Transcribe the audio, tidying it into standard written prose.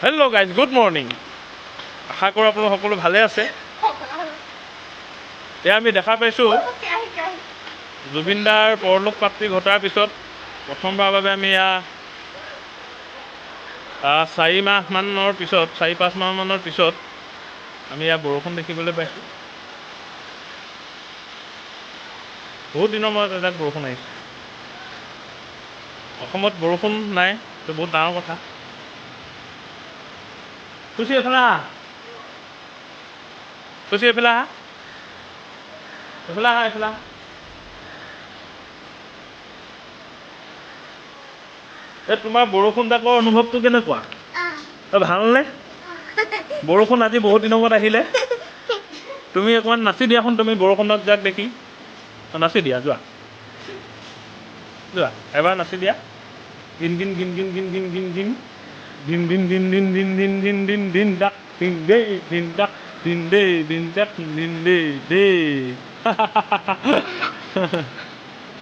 Hello' guys, good morning. আশা কৰোঁ আপোনালোক সকলো ভালে আছে। এয়া আমি দেখা পাইছোঁ জুবিন দাৰ পৰলোক প্ৰাপ্তি ঘটাৰ পিছত প্ৰথমবাৰৰ বাবে আমি এয়া 4-5 মাহমানৰ পিছত আমি এয়া বৰষুণ দেখিবলৈ পাইছোঁ। বহুত দিনৰ মূৰত এজাক বৰষুণ আহিছে। অসমত বৰষুণ নাই, এইটো বহুত ডাঙৰ কথা। খুচি এইফালে আহ, খুচি এইফালে আহা, এইফালে আহা, এইফালে আহা। এই তোমাৰ বৰষুণ জাকৰ অনুভৱটো কেনেকুৱা? ভালনে? বৰষুণ আজি বহুত দিনৰ মূৰত আহিলে। তুমি অকণমান নাচি দিয়াচোন, তুমি বৰষুণত যাক দেখি নাচি দিয়া, যোৱা যোৱা এবাৰ নাচি দিয়া। গিন গিন গিন গিন গিন গিন গিন গিন দিন দিন দিন দিন দিন দিন দিন দিন দিন ডাক দিন দে দিন ডাক দিন দে দিন ডাক দিন দে দে